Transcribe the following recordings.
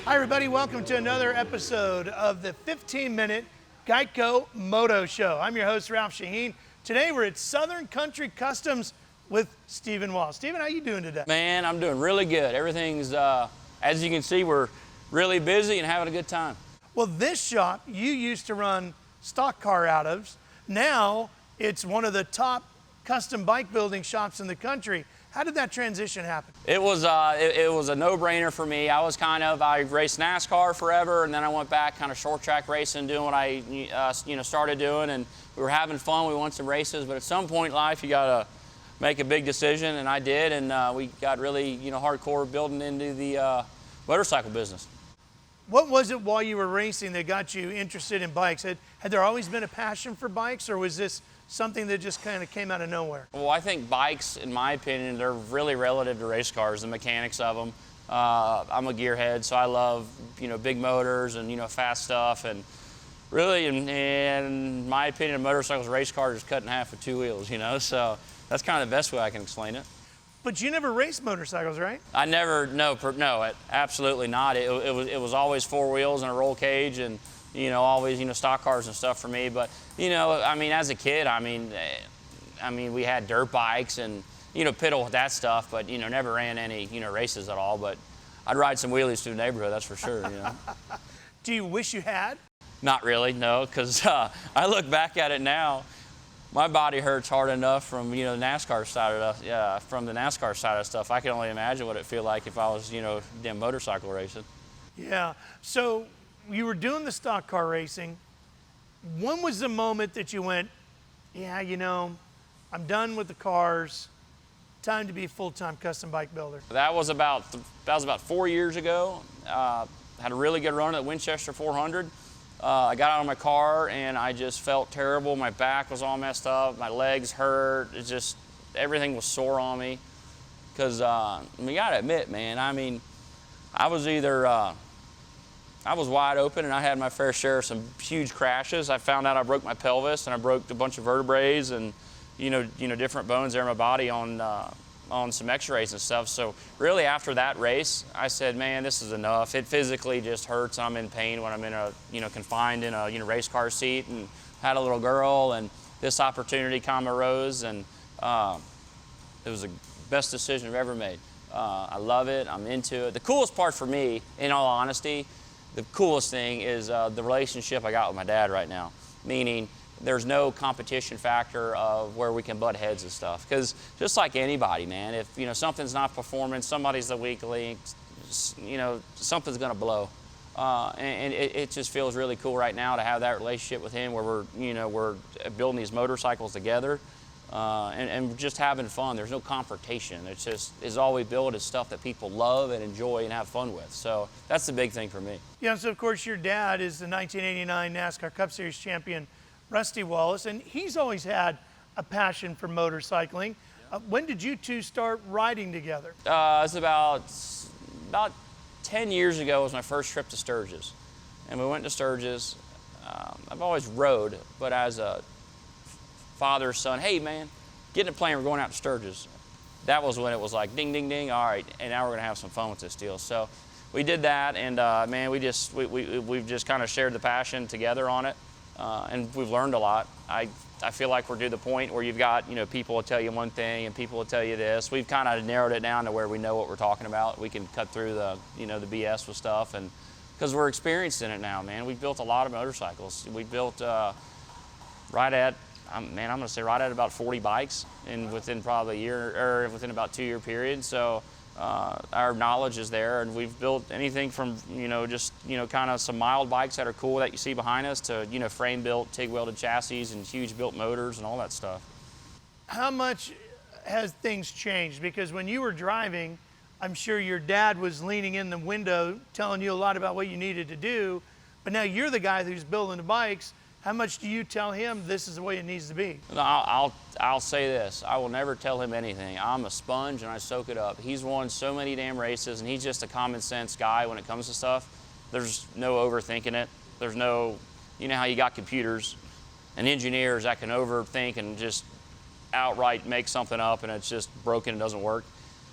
Hi everybody, welcome to another episode of the 15-minute GEICO Moto Show. I'm your host, Ralph Sheheen. Today we're at Southern Country Customs with Steven Wallace. Steven, how you doing today? Man, I'm doing really good. Everything's, as you can see, we're really busy and having a good time. Well, this shop you used to run stock car out of. Now it's one of the top custom bike building shops in the country. How did that transition happen? It was a no-brainer for me. I raced NASCAR forever, and then I went back kind of short track racing, doing what I started doing, and we were having fun. We won some races, but at some point in life, you got to make a big decision, and I did, and we got really hardcore building into the motorcycle business. What was it while you were racing that got you interested in bikes? Had there always been a passion for bikes, or was this something that just kind of came out of nowhere? Well, I think bikes, in my opinion, they're really relative to race cars, the mechanics of them. I'm a gearhead, so I love, big motors and, fast stuff. And really, in my opinion, motorcycles, race cars is cut in half with two wheels, so that's kind of the best way I can explain it. But you never raced motorcycles, right? I never, no, absolutely not. It was always four wheels and a roll cage, and always, stock cars and stuff for me. But, as a kid, we had dirt bikes and, piddle with that stuff, but, never ran any, races at all. But I'd ride some wheelies through the neighborhood, that's for sure, Do you wish you had? Not really, no, because I look back at it now, my body hurts hard enough from, the NASCAR side of stuff. Yeah, from the NASCAR side of stuff. I can only imagine what it'd feel like if I was, damn motorcycle racing. Yeah, so you were doing the stock car racing. When was the moment that you went, yeah, I'm done with the cars, time to be a full-time custom bike builder? That was about 4 years ago. Had a really good run at Winchester 400. I got out of my car and I just felt terrible. My back was all messed up, my legs hurt. Everything was sore on me. Because, you gotta admit, man, I was I was wide open and I had my fair share of some huge crashes. I found out I broke my pelvis and I broke a bunch of vertebrae and, different bones there in my body on some x-rays and stuff. So really after that race, I said, man, this is enough. It physically just hurts. I'm in pain when I'm in a, confined in a, race car seat, and had a little girl, and this opportunity kind of arose, and it was the best decision I've ever made. I love it, I'm into it. The coolest part for me, in all honesty, the coolest thing is the relationship I got with my dad right now, meaning there's no competition factor of where we can butt heads and stuff. Because just like anybody, man, if something's not performing, somebody's the weak link, something's gonna blow. And it just feels really cool right now to have that relationship with him, where we're building these motorcycles together and just having fun. There's no confrontation. It's all we build is stuff that people love and enjoy and have fun with. So that's the big thing for me. Yeah, so of course your dad is the 1989 NASCAR Cup Series champion, Rusty Wallace, and he's always had a passion for motorcycling. When did you two start riding together? It was about 10 years ago was my first trip to Sturgis. And we went to Sturgis. I've always rode, but as a father, son, hey man, get in a plane, we're going out to Sturgis. That was when it was like ding, ding, ding, all right, and now we're gonna have some fun with this deal. So we did that, and man, we've just kind of shared the passion together on it. And we've learned a lot. I feel like we're to the point where you've got, people will tell you one thing and people will tell you this. We've kind of narrowed it down to where we know what we're talking about. We can cut through the, the BS with stuff, and because we're experienced in it now, man. We've built a lot of motorcycles. We built right at about 40 bikes within probably a year, or within about 2 year period. So our knowledge is there, and we've built anything from, kind of some mild bikes that are cool that you see behind us to, frame built, TIG welded chassis and huge built motors and all that stuff. How much has things changed? Because when you were driving, I'm sure your dad was leaning in the window telling you a lot about what you needed to do, but now you're the guy who's building the bikes. How much do you tell him this is the way it needs to be? I'll say this. I will never tell him anything. I'm a sponge and I soak it up. He's won so many damn races, and he's just a common sense guy when it comes to stuff. There's no overthinking it. There's no, how you got computers and engineers that can overthink and just outright make something up and it's just broken and doesn't work.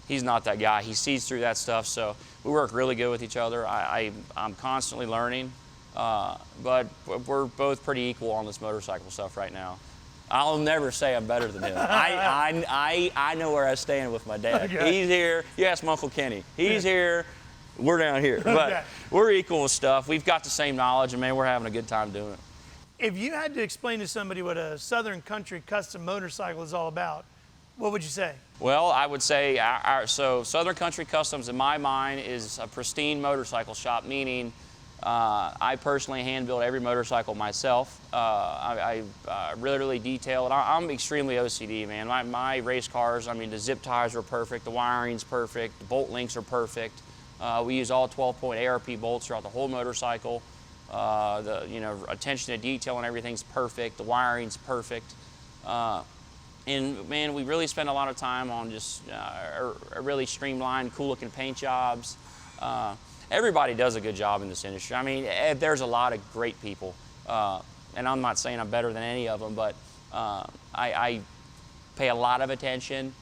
he's not that guy. He sees through that stuff, so we work really good with each other. I'm constantly learning, but we're both pretty equal on this motorcycle stuff right now. I'll never say I'm better than him. I know where I stand with my dad. Okay. He's here. You ask my Uncle Kenny. He's here. We're down here. But Okay. we're equal with stuff. We've got the same knowledge, and man, we're having a good time doing it. If you had to explain to somebody what a Southern Country custom motorcycle is all about, what would you say? Well, I would say, so Southern Country Customs, in my mind, is a pristine motorcycle shop, meaning I personally hand build every motorcycle myself. I really detail it. I'm extremely OCD, man. My race cars, I mean, the zip ties are perfect, the wiring's perfect, the bolt links are perfect. We use all 12-point ARP bolts throughout the whole motorcycle. The attention to detail and everything's perfect. The wiring's perfect. And man, we really spend a lot of time on just a really streamlined, cool-looking paint jobs. Everybody does a good job in this industry. I mean, there's a lot of great people, and I'm not saying I'm better than any of them, but I pay a lot of attention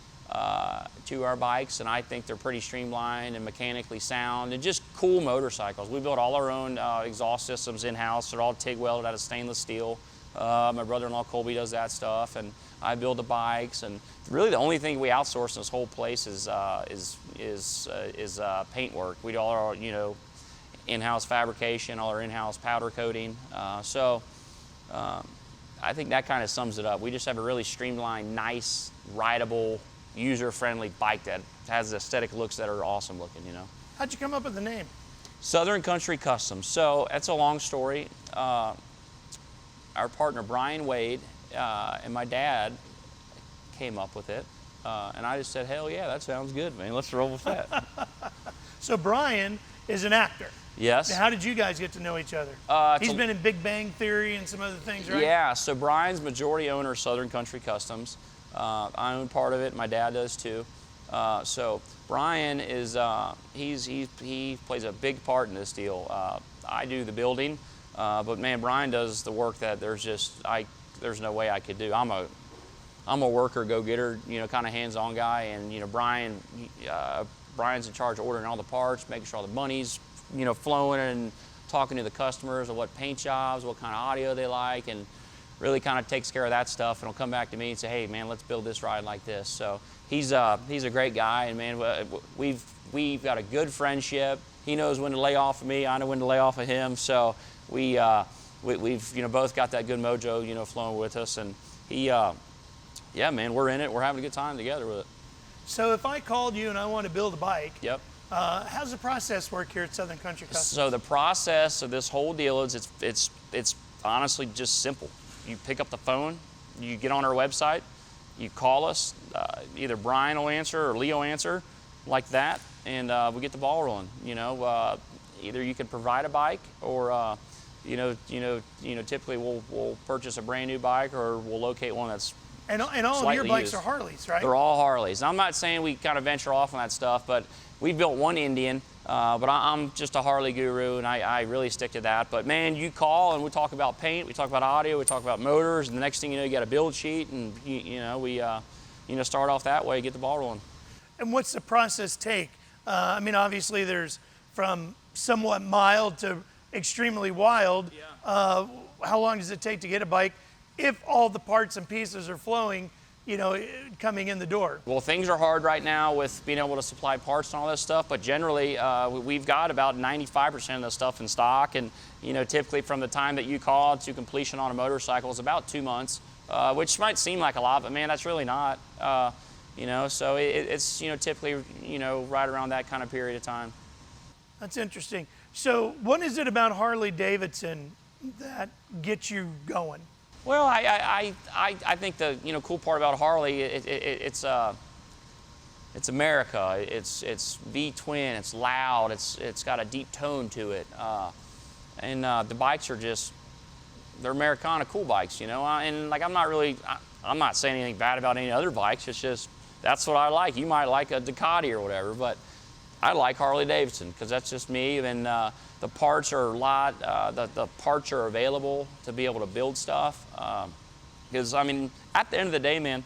to our bikes, and I think they're pretty streamlined and mechanically sound and just cool motorcycles. We build all our own exhaust systems in-house. They're all TIG welded out of stainless steel. My brother-in-law Colby does that stuff, and I build the bikes. And really, the only thing we outsource in this whole place is paint work. We do all our in-house fabrication, all our in-house powder coating. I think that kind of sums it up. We just have a really streamlined, nice, rideable, user-friendly bike that has aesthetic looks that are awesome looking. How'd you come up with the name? Southern Country Customs. So that's a long story. Our partner Brian Wade and my dad came up with it, and I just said, hell yeah, that sounds good, man. Let's roll with that. So Brian is an actor. Yes. Now, how did you guys get to know each other? He's been in Big Bang Theory and some other things, right? Yeah, so Brian's majority owner of Southern Country Customs. I own part of it, my dad does too. So Brian is, he plays a big part in this deal. I do the building, but man, Brian does the work that there's no way I could do. I'm a worker, go-getter, kind of hands-on guy, and Brian's in charge of ordering all the parts, making sure all the money's flowing, and talking to the customers of what paint jobs, what kind of audio they like, and really kind of takes care of that stuff, and he'll come back to me and say, hey man, let's build this ride like this. So he's a great guy, and man, we've got a good friendship. He knows when to lay off of me, I know when to lay off of him. So we've both got that good mojo flowing with us, and yeah man, we're in it. We're having a good time together with it. So if I called you and I want to build a bike, Yep. How's the process work here at Southern Country Customs? So the process of this whole deal is it's honestly just simple. You pick up the phone, you get on our website, you call us. Either Brian will answer or Leo answer, like that, and we get the ball rolling. Either you can provide a bike, or typically we'll purchase a brand new bike, or we'll locate one that's and all of your bikes used. are Harleys, right? They're all Harleys. I'm not saying we kind of venture off on that stuff, but we built one Indian, but I'm just a Harley guru, and I really stick to that. But man, you call and we talk about paint, we talk about audio, we talk about motors, and the next thing you know, you got a build sheet, and we start off that way, get the ball rolling. And what's the process take? I mean, obviously there's from somewhat mild to extremely wild. Yeah. How long does it take to get a bike if all the parts and pieces are flowing, coming in the door? Well, things are hard right now with being able to supply parts and all this stuff, but generally we've got about 95% of the stuff in stock, and typically from the time that you call to completion on a motorcycle is about 2 months, which might seem like a lot, but man, that's really not. So it's typically right around that kind of period of time. That's interesting. So what is it about Harley Davidson that gets you going? Well, I think the cool part about Harley, it's America. It's V-twin. It's loud. It's got a deep tone to it, and the bikes are they're Americana cool bikes, And like I'm not saying anything bad about any other bikes. It's just that's what I like. You might like a Ducati or whatever, but I like Harley Davidson because that's just me. And the parts are a lot. The parts are available to be able to build stuff. Because I mean, at the end of the day, man,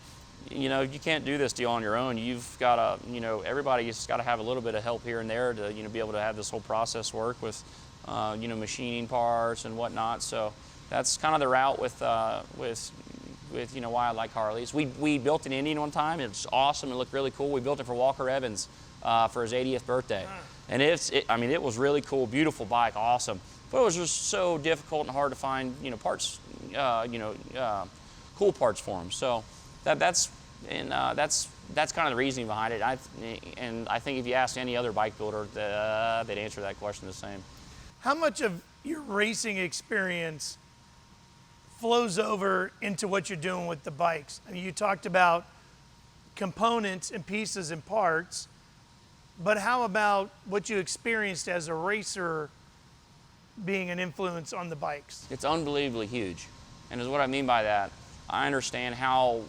you know, you can't do this deal on your own. You've got to, you know, everybody's got to have a little bit of help here and there to, you know, be able to have this whole process work with, you know, machining parts and whatnot. So that's kind of the route with you know, why I like Harleys. We built an Indian one time. It's awesome. It looked really cool. We built it for Walker Evans for his 80th birthday. And I mean, it was really cool, beautiful bike, awesome. But it was just so difficult and hard to find, you know, parts, cool parts for them. So that's kind of the reasoning behind it. And I think if you ask any other bike builder, they'd answer that question the same. How much of your racing experience flows over into what you're doing with the bikes? I mean, you talked about components and pieces and parts, but how about what you experienced as a racer being an influence on the bikes? It's unbelievably huge. And is what I mean by that, I understand how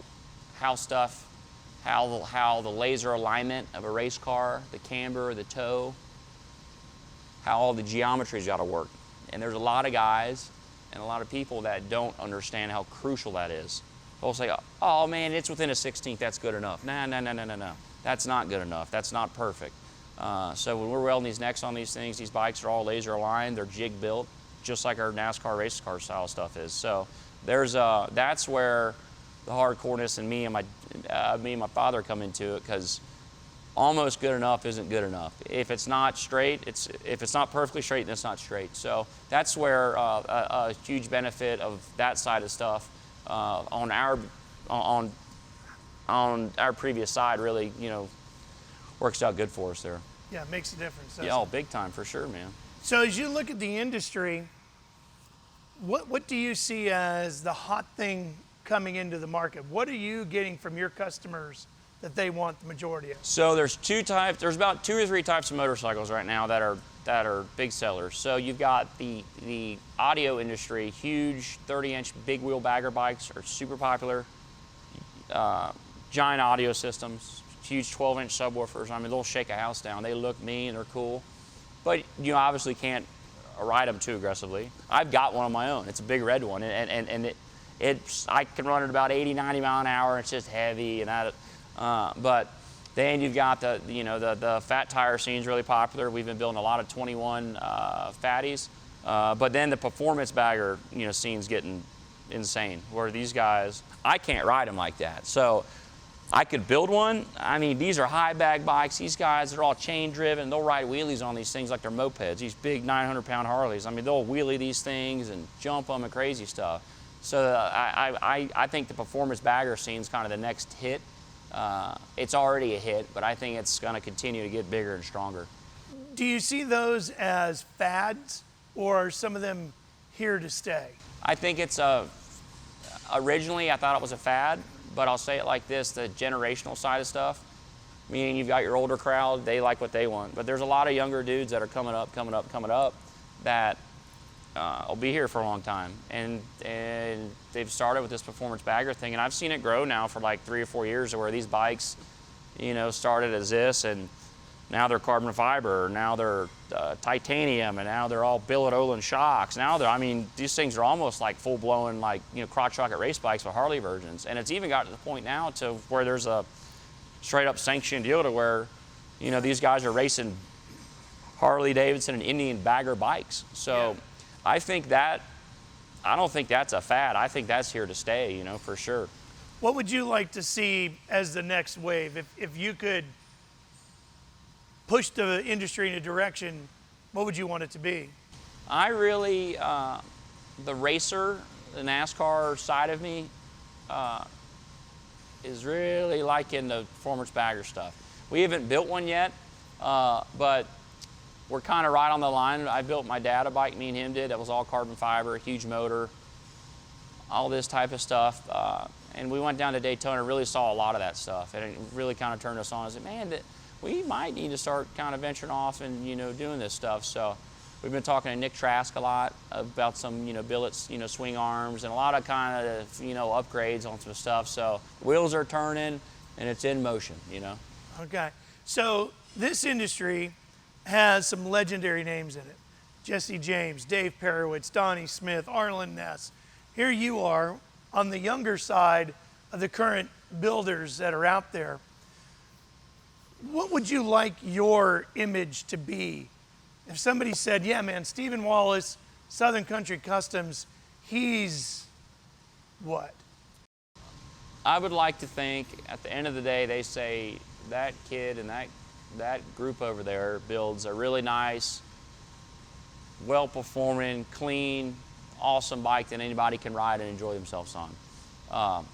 the laser alignment of a race car, the camber, the toe, how all the geometry's got to work. And there's a lot of guys and a lot of people that don't understand how crucial that is. They'll say, oh man, it's within a 16th, that's good enough. No. That's not good enough. That's not perfect. So when we're welding these necks on these things, these bikes are all laser aligned, they're jig built, just like our NASCAR race car style stuff is. So that's where the hardcoreness and me and my father come into it, because almost good enough isn't good enough. If it's not straight, if it's not perfectly straight, then it's not straight. So that's where a huge benefit of that side of stuff on our previous side really, you know, works out good for us there. Yeah, it makes a difference. Yeah, oh, big time for sure, man. So as you look at the industry, what do you see as the hot thing coming into the market? What are you getting from your customers that they want the majority of? So there's about 2 or 3 types of motorcycles right now that are big sellers. So you've got the audio industry, huge 30-inch big wheel bagger bikes are super popular. Giant audio systems, huge 12-inch subwoofers. I mean, they'll shake a house down. They look mean, they're cool. But you obviously can't ride them too aggressively. I've got one on my own. It's a big red one, and I can run it about 80, 90 mile an hour. It's just heavy, and but then you've got the fat tire scene's really popular. We've been building a lot of 21 fatties, but then the performance bagger scene's getting insane. Where these guys, I can't ride them like that. So I could build one. I mean, these are high bag bikes. These guys are all chain driven. They'll ride wheelies on these things like they're mopeds. These big 900-pound Harleys. I mean, they'll wheelie these things and jump them and crazy stuff. So I think the performance bagger scene's kind of the next hit. It's already a hit, but I think it's going to continue to get bigger and stronger. Do you see those as fads, or are some of them here to stay? I think it's originally I thought it was a fad, but I'll say it like this, the generational side of stuff, meaning you've got your older crowd, they like what they want. But there's a lot of younger dudes that are coming up that will be here for a long time. And they've started with this performance bagger thing, and I've seen it grow now for like 3 or 4 years, where these bikes, started as this, and now they're carbon fiber, now they're titanium, and now they're all billet Olin shocks. Now these things are almost like full-blown, like, crotch rocket race bikes with Harley versions. And it's even got to the point now to where there's a straight-up sanctioned deal to where, these guys are racing Harley Davidson and Indian bagger bikes. So yeah. I don't think that's a fad. I think that's here to stay, for sure. What would you like to see as the next wave? If you could push the industry in a direction, what would you want it to be? I really, the racer, the NASCAR side of me is really liking the performance bagger stuff. We haven't built one yet, but we're kind of right on the line. I built my dad a bike, me and him did, that was all carbon fiber, huge motor, all this type of stuff. And we went down to Daytona and really saw a lot of that stuff. And it really kind of turned us on. I said, man, we might need to start kind of venturing off and, doing this stuff. So we've been talking to Nick Trask a lot about some, billets, swing arms, and a lot of kind of, upgrades on some stuff. So wheels are turning and it's in motion, Okay. So this industry has some legendary names in it. Jesse James, Dave Perowitz, Donnie Smith, Arlen Ness. Here you are on the younger side of the current builders that are out there, what would you like your image to be? If somebody said, yeah, man, Steven Wallace, Southern Country Customs, he's what? I would like to think at the end of the day, they say that kid and that group over there builds a really nice, well-performing, clean, awesome bike that anybody can ride and enjoy themselves on.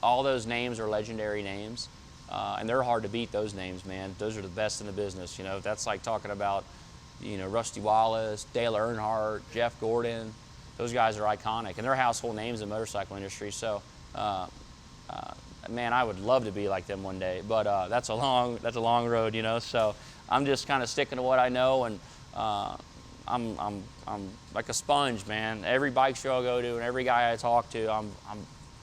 All those names are legendary names, and they're hard to beat, those names, man. Those are the best in the business, you know. That's like talking about, you know, Rusty Wallace, Dale Earnhardt, Jeff Gordon. Those guys are iconic, and they're household names in the motorcycle industry. So, man, I would love to be like them one day, but that's a long road, you know. So I'm just kind of sticking to what I know, and I'm like a sponge, man. Every bike show I go to and every guy I talk to, I'm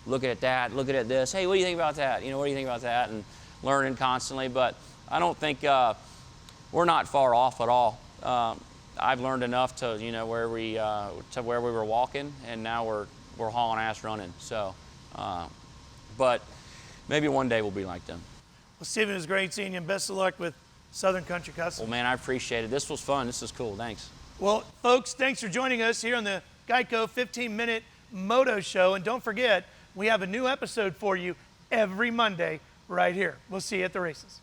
looking at that, looking at this. Hey, what do you think about that? You know, what do you think about that? And learning constantly. But I don't think we're not far off at all. I've learned enough to, you know, where we were walking, and now we're hauling ass running. So, but maybe one day we'll be like them. Well, Steven, it was great seeing you, and best of luck with Southern Country Customs. Well, man, I appreciate it. This was fun. This is cool. Thanks. Well, folks, thanks for joining us here on the GEICO 15-minute Moto Show. And don't forget, we have a new episode for you every Monday right here. We'll see you at the races.